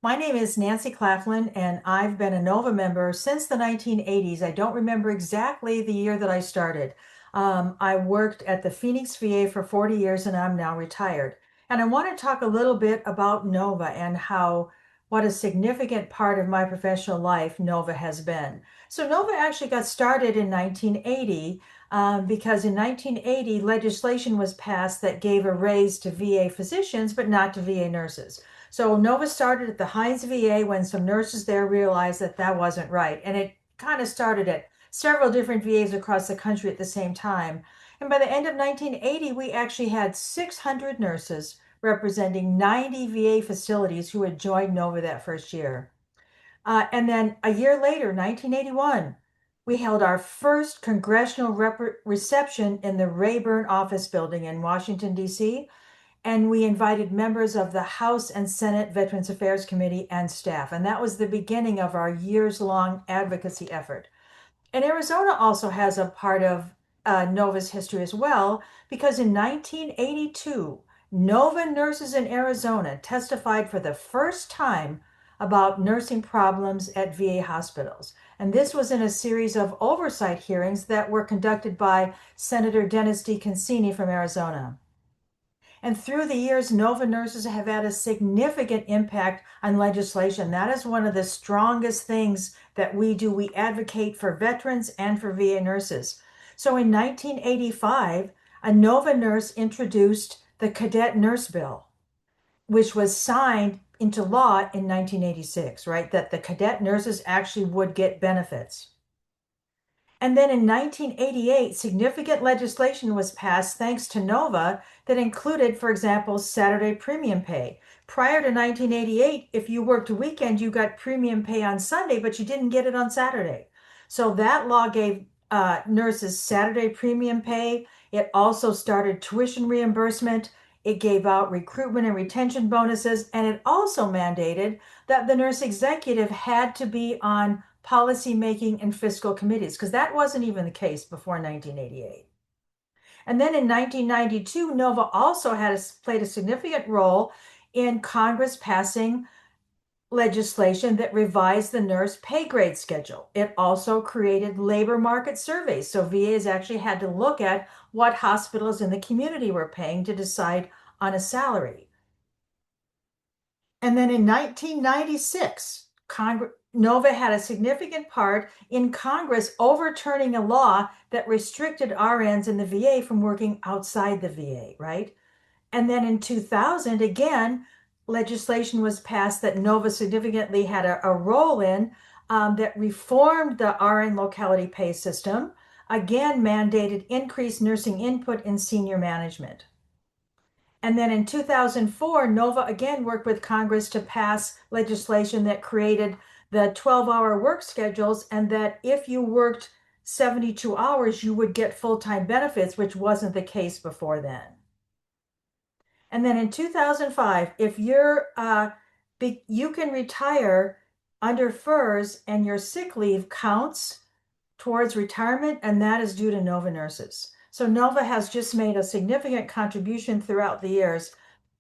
My name is Nancy Claflin, and I've been a NOVA member since the 1980s. I don't remember exactly the year that I started. I worked at the Phoenix VA for 40 years, and I'm now retired. And I want to talk a little bit about NOVA and what a significant part of my professional life NOVA has been. So NOVA actually got started in 1980 because in 1980 legislation was passed that gave a raise to VA physicians, but not to VA nurses. So Nova started at the Hines VA when some nurses there realized that that wasn't right. And it kind of started at several different VAs across the country at the same time. And by the end of 1980, we actually had 600 nurses representing 90 VA facilities who had joined Nova that first year. And then a year later, 1981, we held our first congressional reception in the Rayburn office building in Washington, D.C., and we invited members of the House and Senate Veterans Affairs Committee and staff. And that was the beginning of our years-long advocacy effort. And Arizona also has a part of NOVA's history as well, because in 1982, NOVA nurses in Arizona testified for the first time about nursing problems at VA hospitals. And this was in a series of oversight hearings that were conducted by Senator Dennis DeConcini from Arizona. And through the years, NOVA nurses have had a significant impact on legislation. That is one of the strongest things that we do. We advocate for veterans and for VA nurses. So in 1985, a NOVA nurse introduced the Cadet Nurse Bill, which was signed into law in 1986, right? That the cadet nurses actually would get benefits. And then in 1988, significant legislation was passed thanks to NOVA that included, for example, Saturday premium pay. Prior to 1988, if you worked a weekend, you got premium pay on Sunday, but you didn't get it on Saturday. So that law gave nurses Saturday premium pay. It also started tuition reimbursement. It gave out recruitment and retention bonuses, and it also mandated that the nurse executive had to be on policy making and fiscal committees, because that wasn't even the case before 1988. And then in 1992, NOVA also played a significant role in Congress passing legislation that revised the nurse pay grade schedule. It also created labor market surveys. So VAs actually had to look at what hospitals in the community were paying to decide on a salary. And then in 1996, NOVA had a significant part in Congress overturning a law that restricted RNs in the VA from working outside the VA, right? And then in 2000, again, legislation was passed that NOVA significantly had a role in that reformed the RN locality pay system, again, mandated increased nursing input in senior management. And then in 2004, NOVA again worked with Congress to pass legislation that created the 12-hour work schedules, and that if you worked 72 hours, you would get full-time benefits, which wasn't the case before then. And then in 2005, if you can retire under FERS and your sick leave counts towards retirement, and that is due to NOVA nurses. So NOVA has just made a significant contribution throughout the years.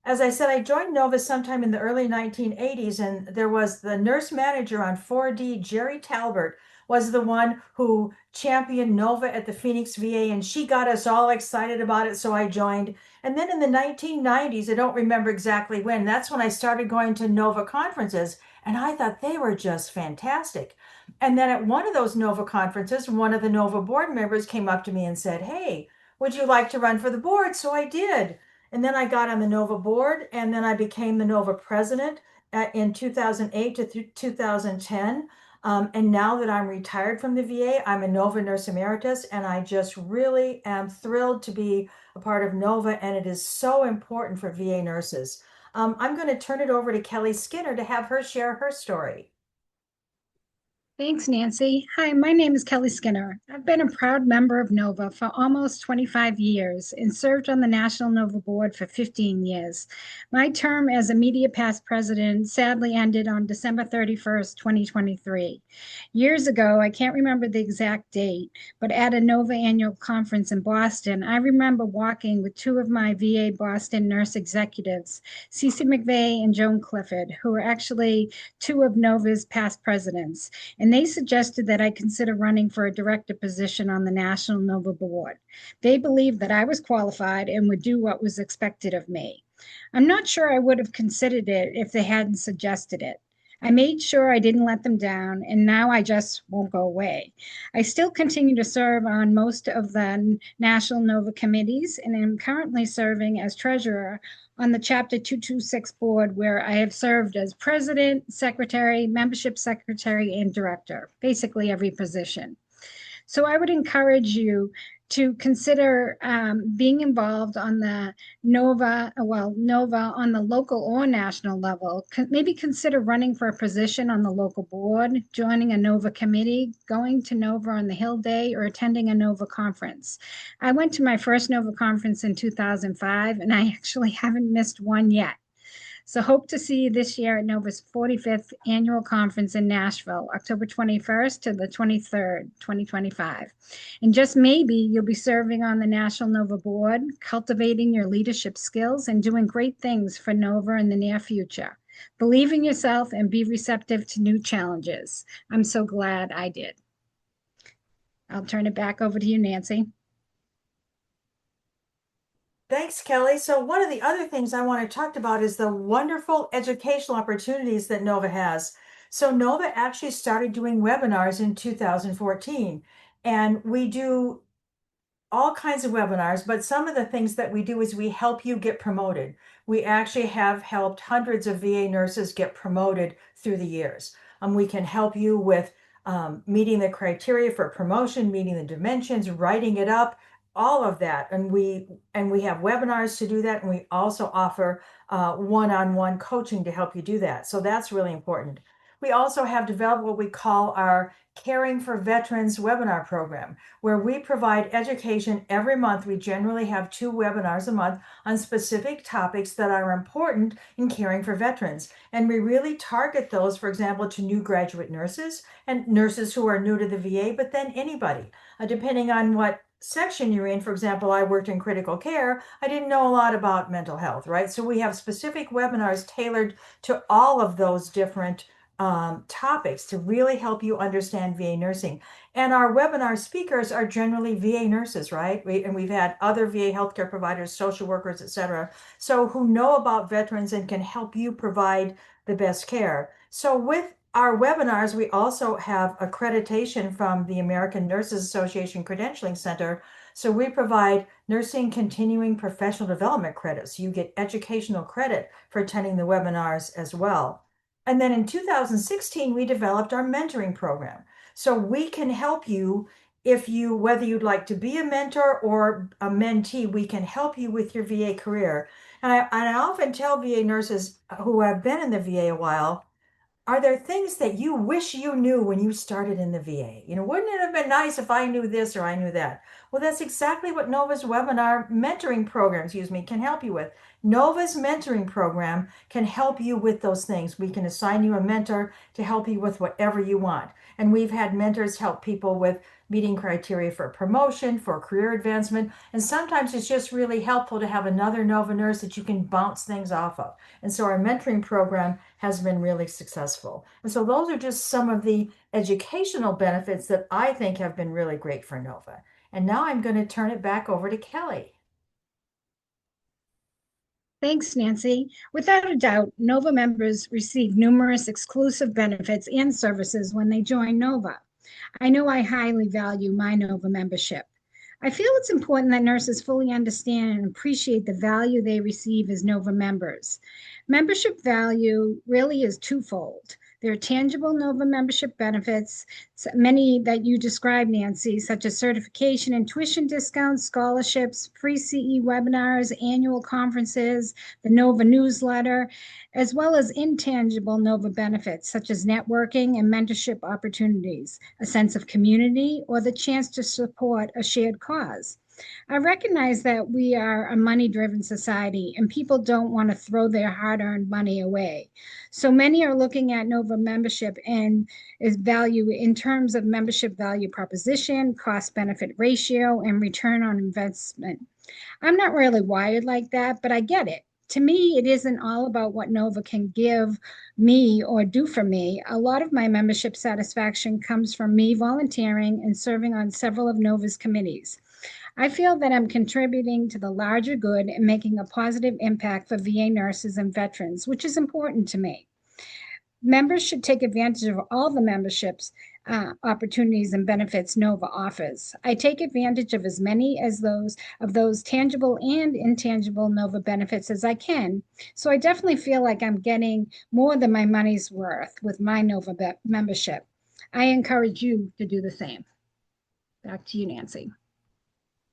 As I said, I joined NOVA sometime in the early 1980s, and there was the nurse manager on 4D, Jerry Talbert, was the one who championed NOVA at the Phoenix VA, and she got us all excited about it, so I joined. And then in the 1990s, I don't remember exactly when, that's when I started going to NOVA conferences, and I thought they were just fantastic. And then at one of those NOVA conferences, one of the NOVA board members came up to me and said, "Hey, would you like to run for the board?" So I did. And then I got on the NOVA board, and then I became the NOVA president in 2008 to 2010. And now that I'm retired from the VA, I'm a NOVA nurse emeritus, and I just really am thrilled to be a part of NOVA, and it is so important for VA nurses. I'm going to turn it over to Kelly Skinner to have her share her story. Thanks, Nancy. Hi, my name is Kelly Skinner. I've been a proud member of NOVA for almost 25 years and served on the National NOVA board for 15 years. My term as a Media Past president sadly ended on December 31st, 2023. Years ago, I can't remember the exact date, but at a NOVA annual conference in Boston, I remember walking with two of my VA Boston nurse executives, Cece McVeigh and Joan Clifford, who were actually two of NOVA's past presidents, and they suggested that I consider running for a director position on the National NOVA board. They believed that I was qualified and would do what was expected of me. I'm not sure I would have considered it if they hadn't suggested it. I made sure I didn't let them down, and now I just won't go away. I still continue to serve on most of the National NOVA committees and am currently serving as treasurer on the Chapter 226 board, where I have served as president, secretary, membership secretary, and director, basically every position. So I would encourage you to consider being involved on the NOVA on the local or national level. Maybe consider running for a position on the local board, joining a NOVA committee, going to NOVA on the Hill Day, or attending a NOVA conference. I went to my first NOVA conference in 2005, and I actually haven't missed one yet. So hope to see you this year at NOVA's 45th annual conference in Nashville, October 21st to the 23rd, 2025. And just maybe you'll be serving on the National NOVA board, cultivating your leadership skills and doing great things for NOVA in the near future. Believe in yourself and be receptive to new challenges. I'm so glad I did. I'll turn it back over to you, Nancy. Thanks, Kelly. So one of the other things I want to talk about is the wonderful educational opportunities that NOVA has. So NOVA actually started doing webinars in 2014, and we do all kinds of webinars, but some of the things that we do is we help you get promoted. We actually have helped hundreds of VA nurses get promoted through the years. We can help you with meeting the criteria for promotion, meeting the dimensions, writing it up, all of that. And we have webinars to do that, and we also offer one-on-one coaching to help you do that. So that's really important. We also have developed what we call our Caring for Veterans webinar program, where we provide education every month. We generally have 2 webinars a month on specific topics that are important in caring for veterans. And we really target those, for example, to new graduate nurses and nurses who are new to the VA, but then anybody, depending on what section you're in. For example, I worked in critical care. I didn't know a lot about mental health, right? So we have specific webinars tailored to all of those different topics to really help you understand VA nursing. And our webinar speakers are generally VA nurses, right? And we've had other VA healthcare providers, social workers, et cetera, so who know about veterans and can help you provide the best care. So with our webinars, we also have accreditation from the American Nurses Association Credentialing Center. So we provide nursing continuing professional development credits. You get educational credit for attending the webinars as well. And then in 2016, we developed our mentoring program. So we can help you whether you'd like to be a mentor or a mentee, we can help you with your VA career. And I often tell VA nurses who have been in the VA a while, are there things that you wish you knew when you started in the VA? Wouldn't it have been nice if I knew this or I knew that? Well, that's exactly what NOVA's webinar mentoring program, can help you with. NOVA's mentoring program can help you with those things. We can assign you a mentor to help you with whatever you want. And we've had mentors help people with meeting criteria for promotion, for career advancement. And sometimes it's just really helpful to have another NOVA nurse that you can bounce things off of. And so our mentoring program has been really successful. And so those are just some of the educational benefits that I think have been really great for NOVA. And now I'm going to turn it back over to Kelly. Thanks, Nancy. Without a doubt, NOVA members receive numerous exclusive benefits and services when they join NOVA. I know I highly value my NOVA membership. I feel it's important that nurses fully understand and appreciate the value they receive as NOVA members. Membership value really is twofold. There are tangible NOVA membership benefits, many that you described, Nancy, such as certification and tuition discounts, scholarships, free CE webinars, annual conferences, the NOVA newsletter, as well as intangible NOVA benefits, such as networking and mentorship opportunities, a sense of community, or the chance to support a shared cause. I recognize that we are a money driven society and people don't want to throw their hard earned money away. So many are looking at NOVA membership and is value in terms of membership value proposition, cost benefit ratio, and return on investment. I'm not really wired like that, but I get it. To me, it isn't all about what NOVA can give me or do for me. A lot of my membership satisfaction comes from me volunteering and serving on several of NOVA's committees. I feel that I'm contributing to the larger good and making a positive impact for VA nurses and veterans, which is important to me. Members should take advantage of all the memberships opportunities and benefits NOVA offers. I take advantage of as many as those tangible and intangible NOVA benefits as I can. So I definitely feel like I'm getting more than my money's worth with my NOVA membership. I encourage you to do the same. Back to you, Nancy.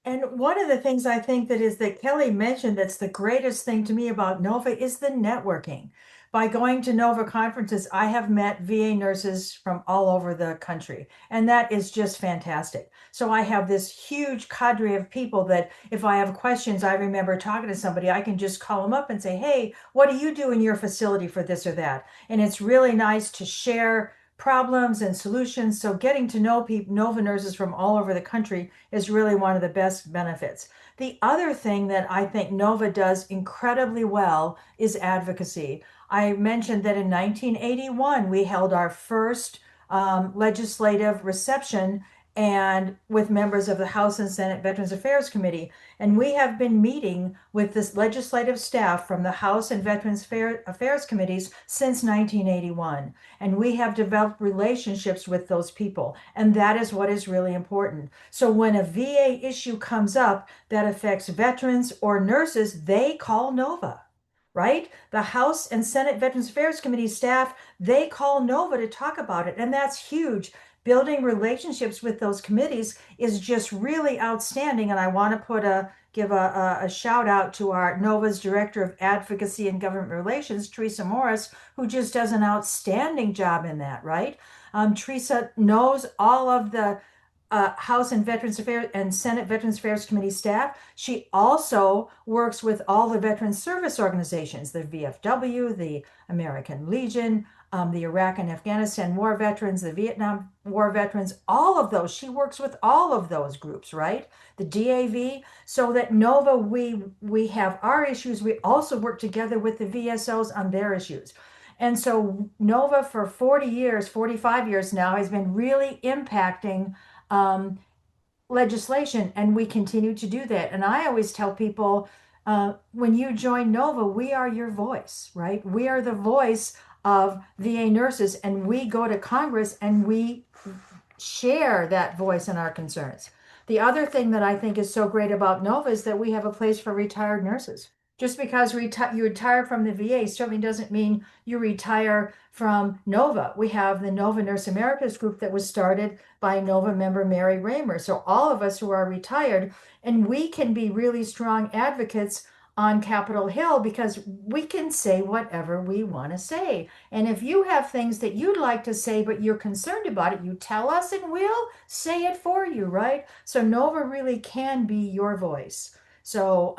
And one of the things I think that Kelly mentioned that's the greatest thing to me about NOVA is the networking. By going to NOVA conferences, I have met VA nurses from all over the country, and that is just fantastic. So I have this huge cadre of people that if I have questions, I remember talking to somebody, I can just call them up and say, hey, what do you do in your facility for this or that? And it's really nice to share problems and solutions. So getting to know people, NOVA nurses from all over the country is really one of the best benefits. The other thing that I think NOVA does incredibly well is advocacy. I mentioned that in 1981, we held our first legislative reception and with members of the House and Senate Veterans Affairs Committee. And we have been meeting with this legislative staff from the House and Veterans Affairs Committees since 1981. And we have developed relationships with those people. And that is what is really important. So when a VA issue comes up that affects veterans or nurses, they call NOVA. Right? The House and Senate Veterans Affairs Committee staff, they call NOVA to talk about it. And that's huge. Building relationships with those committees is just really outstanding. And I want to give a shout out to our NOVA's Director of Advocacy and Government Relations, Teresa Morris, who just does an outstanding job in that, right? Teresa knows all of the House and Veterans Affairs and Senate Veterans Affairs Committee staff. She also works with all the veteran service organizations, the VFW, the American Legion, the Iraq and Afghanistan war veterans, the Vietnam war veterans, all of those. She works with all of those groups, right? The DAV, so that NOVA, we have our issues. We also work together with the VSOs on their issues. And so NOVA for 40 years, 45 years now, has been really impacting legislation, and we continue to do that. And I always tell people, when you join NOVA, we are your voice, right? We are the voice of VA nurses, and we go to Congress and we share that voice and our concerns. The other thing that I think is so great about NOVA is that we have a place for retired nurses. Just because you retire from the VA certainly doesn't mean you retire from NOVA. We have the NOVA Nurse Americas group that was started by NOVA member Mary Raymer. So all of us who are retired, and we can be really strong advocates on Capitol Hill because we can say whatever we want to say. And if you have things that you'd like to say, but you're concerned about it, you tell us and we'll say it for you, right? So NOVA really can be your voice. So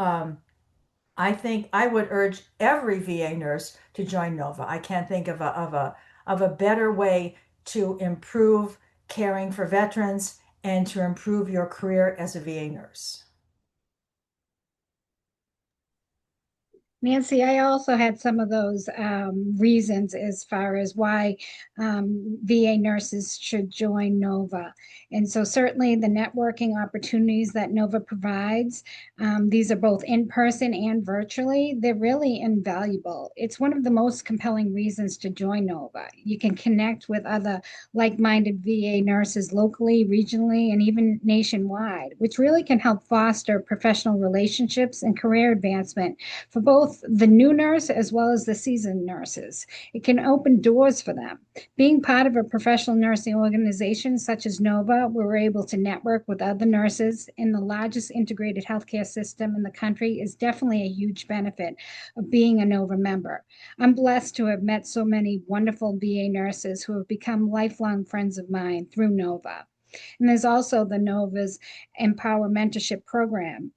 I think I would urge every VA nurse to join NOVA. I can't think of a better way to improve caring for veterans and to improve your career as a VA nurse. Nancy, I also had some of those reasons as far as why VA nurses should join NOVA. And so certainly the networking opportunities that NOVA provides, these are both in person and virtually, they're really invaluable. It's one of the most compelling reasons to join NOVA. You can connect with other like-minded VA nurses locally, regionally, and even nationwide, which really can help foster professional relationships and career advancement for both both the new nurse as well as the seasoned nurses. It can open doors for them. Being part of a professional nursing organization such as Nova, we're able to network with other nurses in the largest integrated healthcare system in the country is definitely a huge benefit of being a Nova member. I'm blessed to have met so many wonderful VA nurses who have become lifelong friends of mine through Nova. And there's also the Nova's Empower Mentorship Program.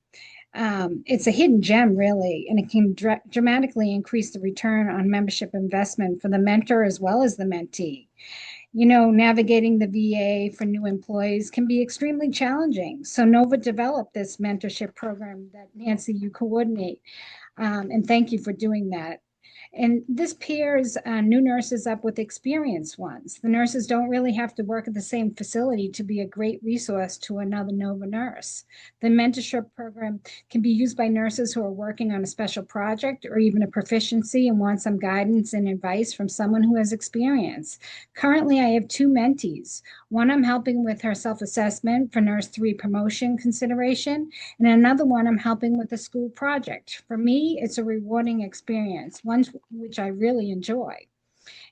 It's a hidden gem, really, and it can dramatically increase the return on membership investment for the mentor as well as the mentee. Navigating the VA for new employees can be extremely challenging. So Nova developed this mentorship program that Nancy, you coordinate. And thank you for doing that. And this pairs new nurses up with experienced ones. The nurses don't really have to work at the same facility to be a great resource to another Nova nurse. The mentorship program can be used by nurses who are working on a special project or even a proficiency and want some guidance and advice from someone who has experience. Currently, I have two mentees. One I'm helping with her self-assessment for Nurse 3 promotion consideration, and another one I'm helping with a school project. For me, it's a rewarding experience, one which I really enjoy.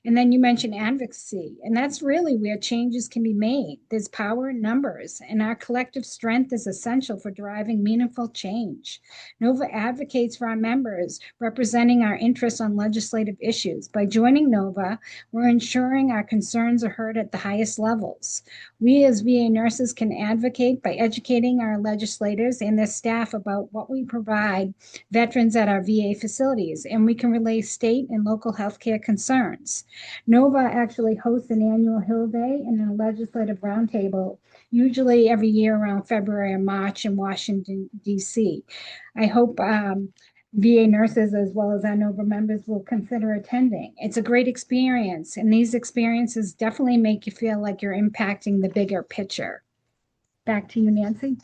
And then you mentioned advocacy, and that's really where changes can be made. There's power in numbers, and our collective strength is essential for driving meaningful change. NOVA advocates for our members, representing our interests on legislative issues. By joining NOVA, we're ensuring our concerns are heard at the highest levels. We as VA nurses can advocate by educating our legislators and their staff about what we provide veterans at our VA facilities, and we can relay state and local healthcare concerns. NOVA actually hosts an annual Hill Day and a legislative roundtable, usually every year around February or March in Washington, D.C. I hope VA nurses as well as our NOVA members will consider attending. It's a great experience, and these experiences definitely make you feel like you're impacting the bigger picture. Back to you, Nancy.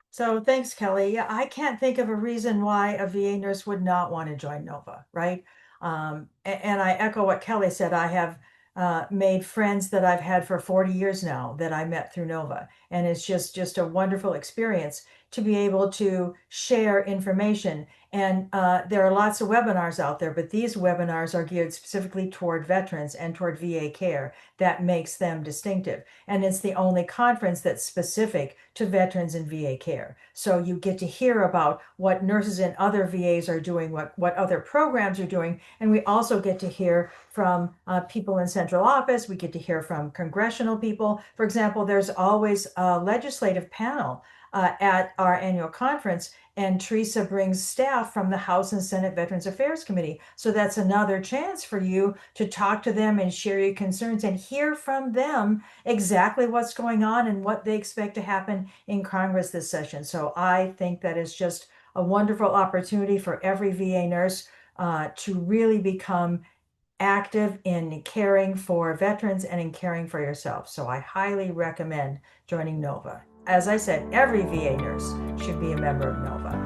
So thanks, Kelly. Yeah, I can't think of a reason why a VA nurse would not want to join NOVA, right? And I echo what Kelly said. I have made friends that I've had for 40 years now that I met through NOVA. And it's just a wonderful experience to be able to share information. And there are lots of webinars out there, but these webinars are geared specifically toward veterans and toward VA care. That makes them distinctive. And it's the only conference that's specific to veterans and VA care. So you get to hear about what nurses in other VAs are doing, what other programs are doing. And we also get to hear from people in central office. We get to hear from congressional people. For example, there's always a legislative panel at our annual conference, and Teresa brings staff from the House and Senate Veterans Affairs Committee. So that's another chance for you to talk to them and share your concerns and hear from them exactly what's going on and what they expect to happen in Congress this session. So I think that is just a wonderful opportunity for every VA nurse to really become active in caring for veterans and in caring for yourself. So I highly recommend joining NOVA. As I said, every VA nurse should be a member of NOVA.